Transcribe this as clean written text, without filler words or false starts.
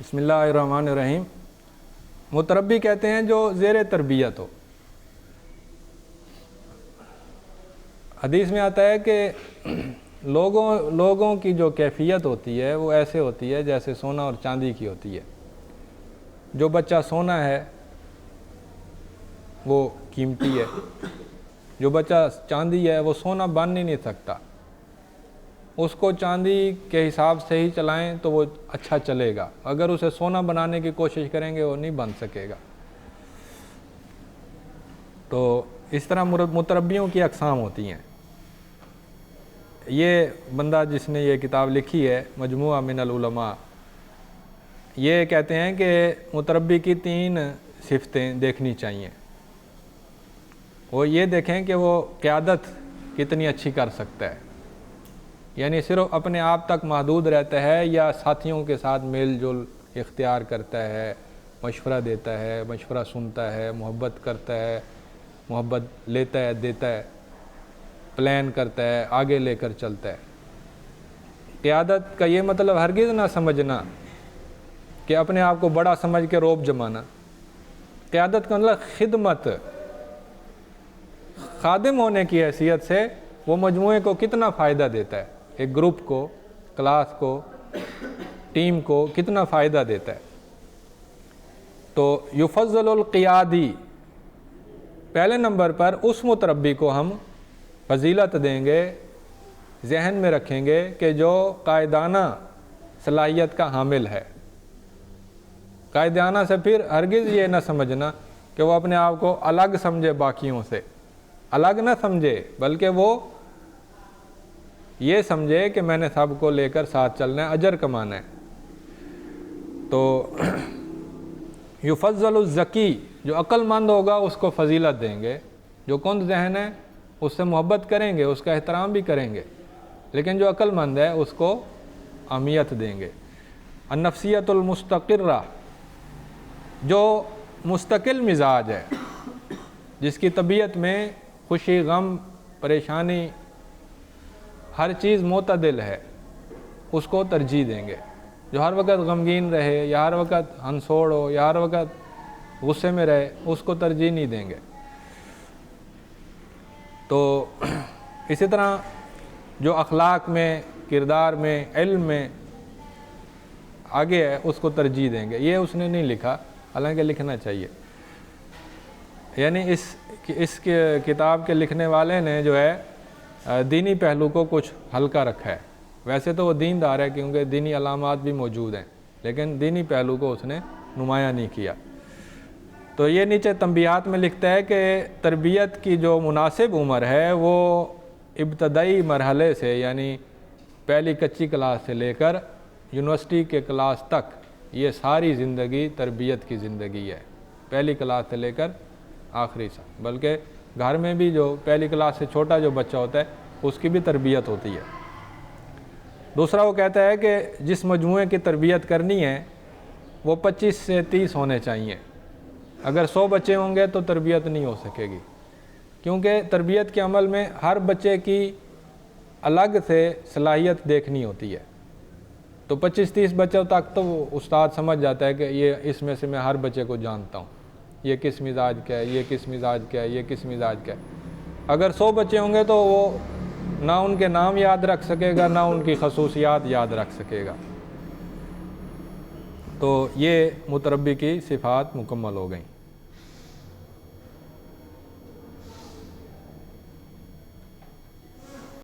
بسم اللہ الرحمن الرحیم۔ متربی کہتے ہیں جو زیر تربیت ہو۔ حدیث میں آتا ہے کہ لوگوں کی جو کیفیت ہوتی ہے وہ ایسے ہوتی ہے جیسے سونا اور چاندی کی ہوتی ہے۔ جو بچہ سونا ہے وہ قیمتی ہے، جو بچہ چاندی ہے وہ سونا بن ہی نہیں سکتا۔ اس کو چاندی کے حساب سے ہی چلائیں تو وہ اچھا چلے گا، اگر اسے سونا بنانے کی کوشش کریں گے وہ نہیں بن سکے گا۔ تو اس طرح متربیوں کی اقسام ہوتی ہیں۔ یہ بندہ جس نے یہ کتاب لکھی ہے مجموعہ من العلماء، یہ کہتے ہیں کہ متربی کی 3 صفتیں دیکھنی چاہیے۔ وہ یہ دیکھیں کہ وہ قیادت کتنی اچھی کر سکتا ہے، یعنی صرف اپنے آپ تک محدود رہتا ہے یا ساتھیوں کے ساتھ میل جول اختیار کرتا ہے، مشورہ دیتا ہے، مشورہ سنتا ہے، محبت کرتا ہے، محبت لیتا ہے دیتا ہے، پلان کرتا ہے، آگے لے کر چلتا ہے۔ قیادت کا یہ مطلب ہرگز نہ سمجھنا کہ اپنے آپ کو بڑا سمجھ کے روب جمانا۔ قیادت کا مطلب خدمت، خادم ہونے کی حیثیت سے وہ مجموعے کو کتنا فائدہ دیتا ہے، ایک گروپ کو، کلاس کو، ٹیم کو کتنا فائدہ دیتا ہے۔ تو یفضل القیادی، پہلے نمبر پر اس متربی کو ہم فضیلت دیں گے، ذہن میں رکھیں گے کہ جو قائدانہ صلاحیت کا حامل ہے۔ قائدانہ سے پھر ہرگز یہ نہ سمجھنا کہ وہ اپنے آپ کو الگ سمجھے، باقیوں سے الگ نہ سمجھے، بلکہ وہ یہ سمجھے کہ میں نے سب کو لے کر ساتھ چلنا ہے، اجر کمانا ہے۔ تو یفضل الذکی، جو عقل مند ہوگا اس کو فضیلت دیں گے، جو کند ذہن ہے اس سے محبت کریں گے، اس کا احترام بھی کریں گے، لیکن جو عقل مند ہے اس کو اہمیت دیں گے۔ النفسیۃ المستقرہ، جو مستقل مزاج ہے، جس کی طبیعت میں خوشی، غم، پریشانی، ہر چیز معتدل ہے، اس کو ترجیح دیں گے۔ جو ہر وقت غمگین رہے یا ہر وقت ہنسوڑ ہو یا ہر وقت غصے میں رہے، اس کو ترجیح نہیں دیں گے۔ تو اسی طرح جو اخلاق میں، کردار میں، علم میں آگے ہے اس کو ترجیح دیں گے۔ یہ اس نے نہیں لکھا، حالانکہ لکھنا چاہیے۔ یعنی اس کتاب کے لکھنے والے نے جو ہے دینی پہلو کو کچھ ہلکا رکھا ہے۔ ویسے تو وہ دیندار ہے کیونکہ دینی علامات بھی موجود ہیں، لیکن دینی پہلو کو اس نے نمایاں نہیں کیا۔ تو یہ نیچے تنبیہات میں لکھتا ہے کہ تربیت کی جو مناسب عمر ہے وہ ابتدائی مرحلے سے، یعنی پہلی کچی کلاس سے لے کر یونیورسٹی کے کلاس تک، یہ ساری زندگی تربیت کی زندگی ہے، پہلی کلاس سے لے کر آخری سال۔ بلکہ گھر میں بھی جو پہلی کلاس سے چھوٹا جو بچہ ہوتا ہے اس کی بھی تربیت ہوتی ہے۔ دوسرا وہ کہتا ہے کہ جس مجموعے کی تربیت کرنی ہے وہ 25 سے 30 ہونے چاہیے۔ اگر 100 بچے ہوں گے تو تربیت نہیں ہو سکے گی، کیونکہ تربیت کے عمل میں ہر بچے کی الگ سے صلاحیت دیکھنی ہوتی ہے۔ تو 25-30 بچوں تک تو وہ استاد سمجھ جاتا ہے کہ یہ اس میں سے میں ہر بچے کو جانتا ہوں، یہ کس مزاج کا ہے، یہ کس مزاج کا ہے، یہ کس مزاج کا ہے۔ اگر 100 بچے ہوں گے تو وہ نہ ان کے نام یاد رکھ سکے گا، نہ ان کی خصوصیات یاد رکھ سکے گا۔ تو یہ متربی کی صفات مکمل ہو گئیں۔